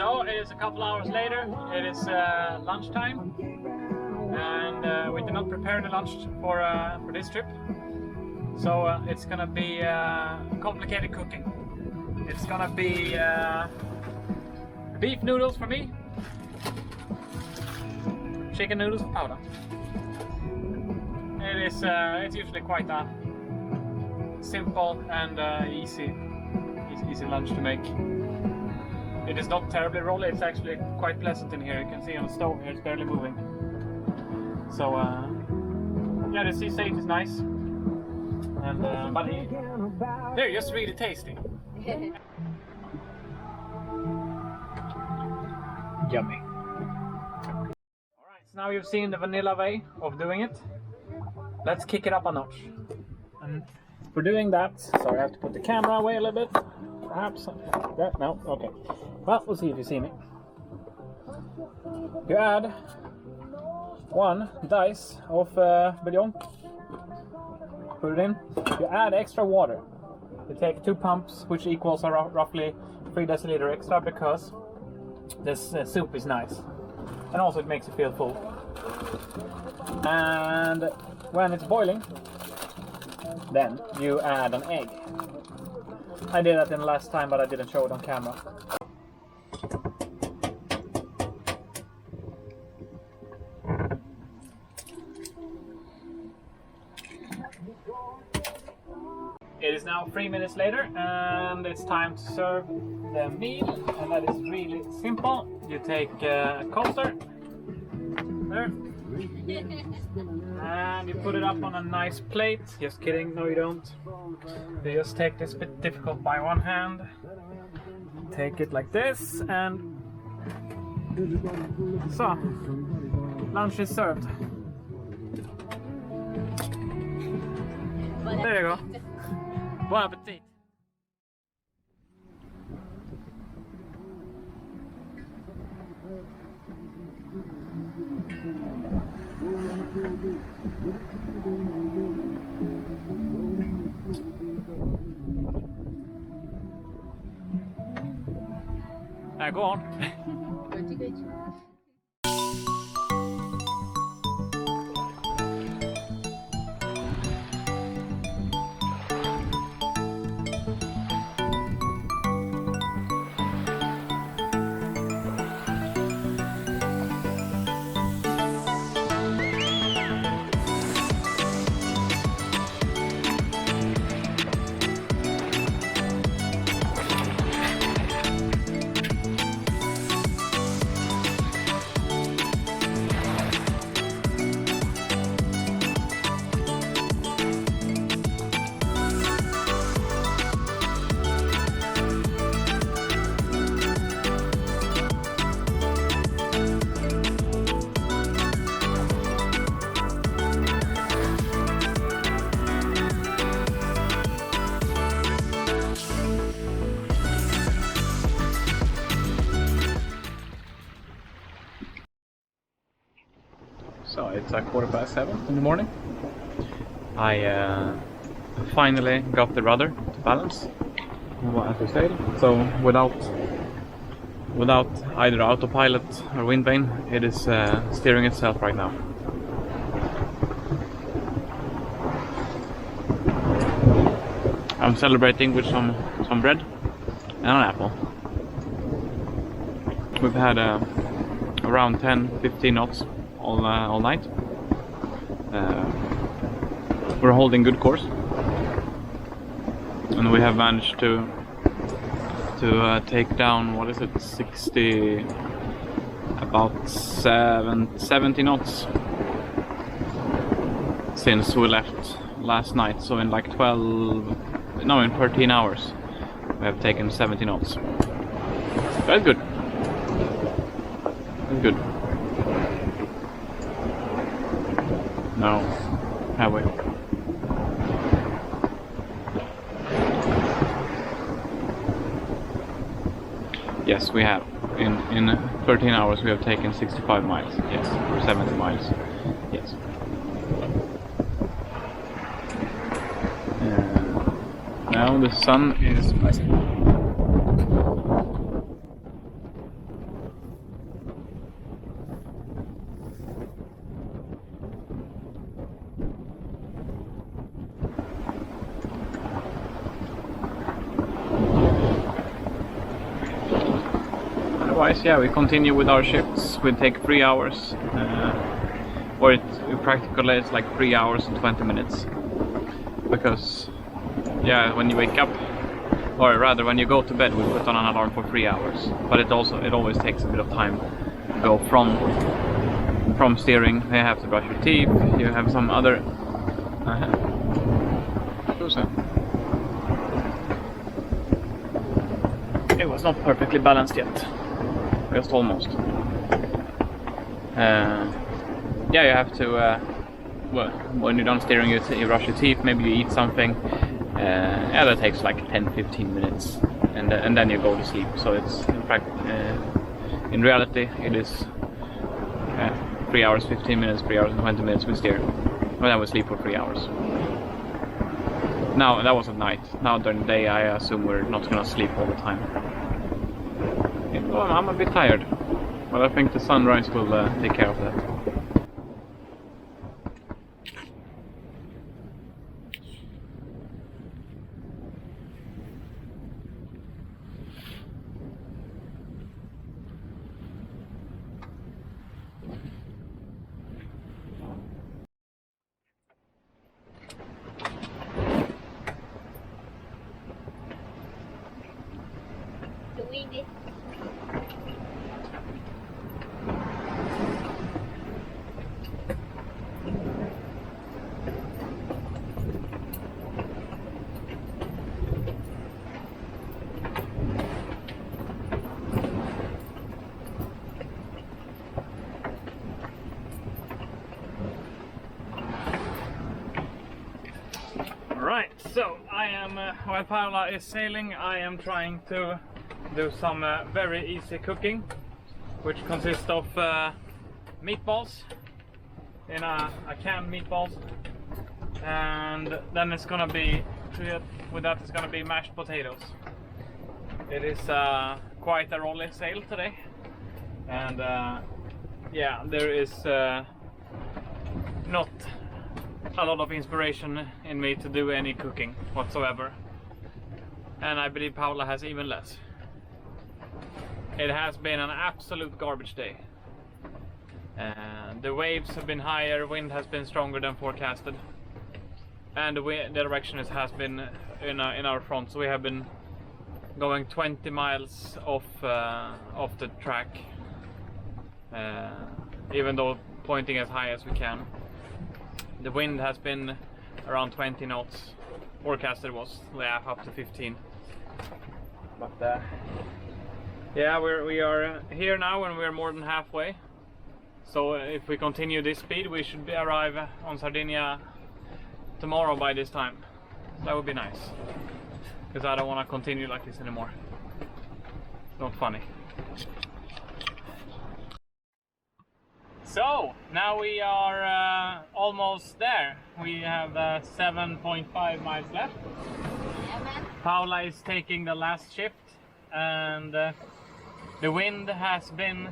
So it is a couple hours later, it is lunchtime, and we did not prepare the lunch for this trip. So it's gonna be complicated cooking. It's gonna be beef noodles for me, chicken noodles for Paula. It's usually quite a simple and easy lunch to make. It is not terribly rolly, it's actually quite pleasant in here. You can see on the stove here, it's barely moving. So yeah, the sea sage is nice, and but they're just really tasty. Yummy. Alright, so now you've seen the vanilla way of doing it. Let's kick it up a notch. And for doing that, sorry, I have to put the camera away a little bit. Perhaps that, no, okay. Well, we'll see if you see me. You add 1 dice of bouillon. Put it in. You add extra water. You take 2 pumps, which equals roughly 3 deciliter extra, because this soup is nice. And also it makes you feel full. And when it's boiling, then you add an egg. I did that in the last time, but I didn't show it on camera. It is now 3 minutes later, and it's time to serve the meal, and that is really simple. You take a coaster, there, and you put it up on a nice plate. Just kidding, no you don't. You just take this bit difficult by one hand, take it like this, and so, lunch is served. There you go. Bon appetit! Go on. So it's 7:15 in the morning. I finally got the rudder to balance as I said. So without either autopilot or wind vane, it is steering itself right now. I'm celebrating with some bread and an apple. We've had around 10-15 knots all night. We're holding good course, and we have managed to take down, what is it, 70 knots since we left last night. So in like 13 hours we have taken 70 knots. That's good. That's good. No, have we? Yes, we have. In 13 hours we have taken 65 miles. Yes, or 70 miles. Yes. Now the sun is rising. otherwise, yeah, we continue with our shifts. We take 3 hours, or practically it's like 3 hours and 20 minutes. Because, yeah, when you wake up, or rather when you go to bed, we put on an alarm for 3 hours. But it always takes a bit of time to go from steering. You have to brush your teeth. You have some other. It was not perfectly balanced yet, just almost. Yeah, you have to. Well, when you're done steering, you brush your teeth. Maybe you eat something. Yeah, that takes like 10-15 minutes, and then you go to sleep. So it's in reality it is 3 hours 15 minutes, 3 hours and 20 minutes we steer, and then we sleep for 3 hours. Now that was at night. Now during the day, I assume we're not gonna sleep all the time. Well, I'm a bit tired, but I think the sunrise will take care of that. Right, so I am, while Paula is sailing, I am trying to do some very easy cooking, which consists of meatballs, in a canned meatballs, and then it's gonna be, with that it's gonna be mashed potatoes. It is quite a rolling sail today, and yeah, there is not a lot of inspiration in me to do any cooking whatsoever, and I believe Paula has even less. It has been an absolute garbage day. The waves have been higher, wind has been stronger than forecasted, and the direction has been in our front, so we have been going 20 miles off the track, even though pointing as high as we can. The wind has been around 20 knots, forecasted was up to 15. But yeah, we are here now and we're more than halfway. So if we continue this speed, we should arrive on Sardinia tomorrow by this time. That would be nice, because I don't want to continue like this anymore. It's not funny. So now we are almost there. We have 7.5 miles left. Paula is taking the last shift, and the wind has been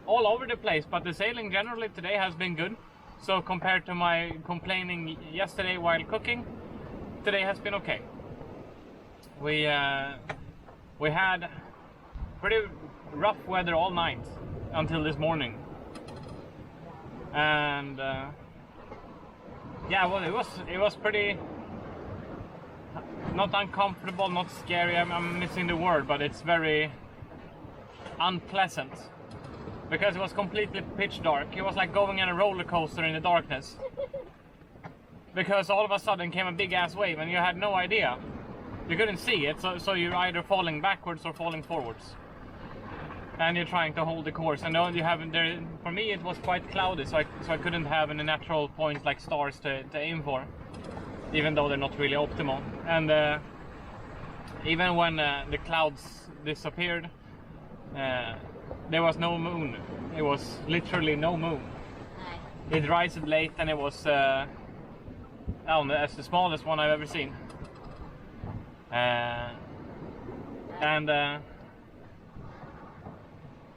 all over the place, but the sailing generally today has been good. So compared to my complaining yesterday while cooking, today has been okay. We had pretty rough weather all night until this morning. And yeah, well, it was pretty, not uncomfortable, not scary, I'm missing the word, but it's very unpleasant, because it was completely pitch dark. It was like going on a roller coaster in the darkness, because all of a sudden came a big ass wave and you had no idea, you couldn't see it, so you're either falling backwards or falling forwards. And you're trying to hold the course, and you haven't there. For me, it was quite cloudy, so I couldn't have any natural point like stars to aim for, even though they're not really optimal. And even when the clouds disappeared, there was no moon. It was literally no moon. It rised late, and it was I don't know, that's the smallest one I've ever seen.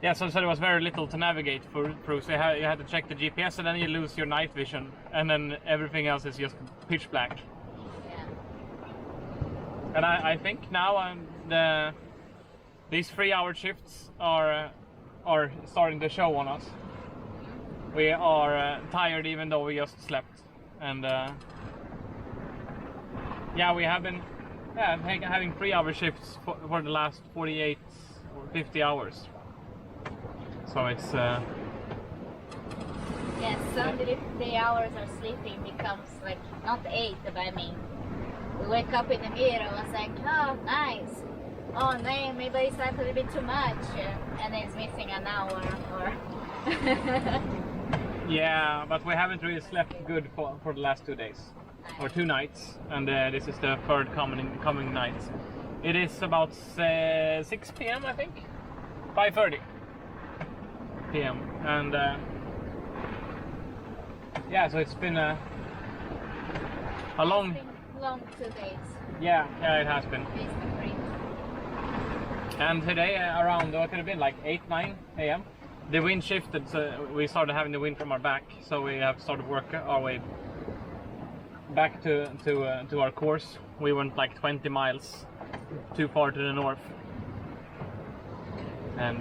Yeah, so there was very little to navigate through, so you had to check the GPS, and then you lose your night vision, and then everything else is just pitch black. Yeah. And I think now these 3-hour shifts are starting to show on us. We are tired even though we just slept, and yeah, we have been having 3-hour shifts for the last 48 or 50 hours. So it's yes, suddenly 3 hours of sleeping becomes like not 8, but I mean, we wake up in the middle and it's like, oh, nice. Oh no, maybe I slept a little bit too much, and then it's missing an hour or. yeah, but we haven't really slept good for the last 2 days or 2 nights, and this is the third coming night. It is about 6 p.m. I think, 5:30 p.m. and yeah, so it's been a long 2 days. Yeah, it has been. And today around, what could have been like 8-9 a.m. the wind shifted, so we started having the wind from our back, so we have started work our way back to our course. We went like 20 miles too far to the north, and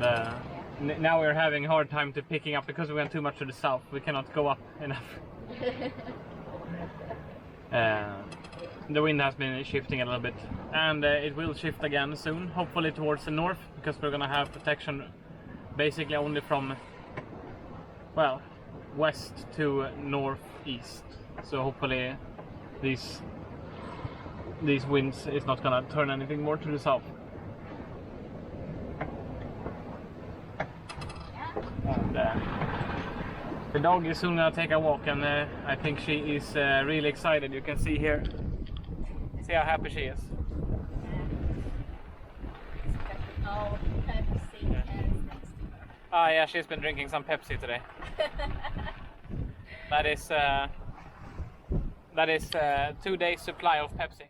now we're having a hard time to picking up because we went too much to the south. We cannot go up enough. The wind has been shifting a little bit, and it will shift again soon, hopefully towards the north, because we're gonna have protection basically only from, well, west to northeast. So hopefully these winds is not gonna turn anything more to the south. And the dog is soon gonna take a walk, and I think she is really excited. You can see here. See how happy she is. Oh, Pepsi is next to her. Ah, yeah, she's been drinking some Pepsi today. That is 2 days supply of Pepsi.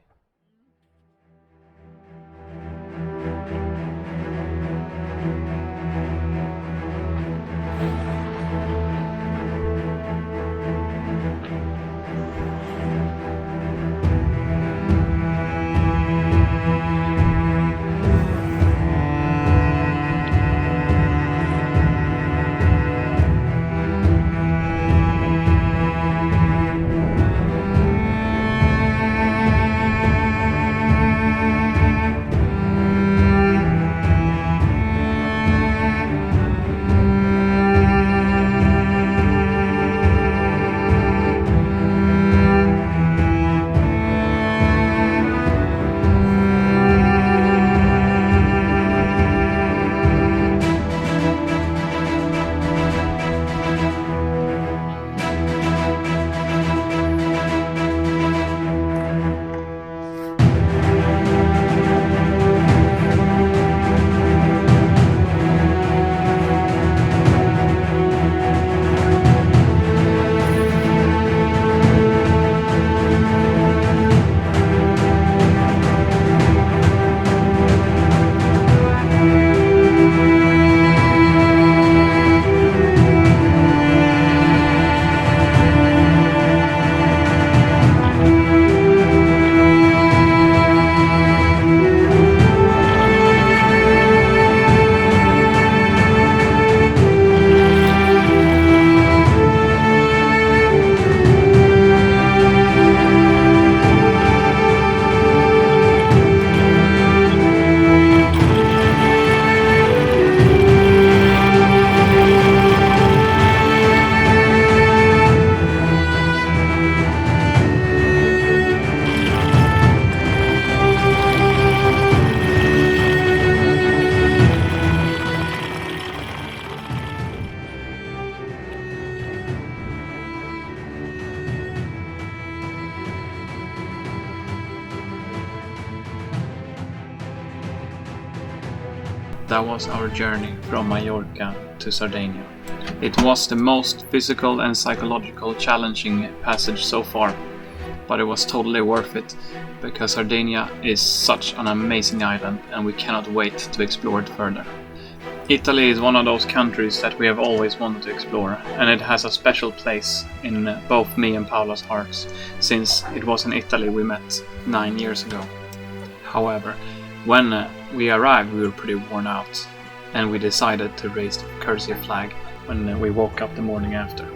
That was our journey from Mallorca to Sardinia. It was the most physical and psychological challenging passage so far, but it was totally worth it, because Sardinia is such an amazing island and we cannot wait to explore it further. Italy is one of those countries that we have always wanted to explore, and it has a special place in both me and Paula's hearts, since it was in Italy we met 9 years ago. However, When we arrived, we were pretty worn out, and we decided to raise the courtesy flag when we woke up the morning after.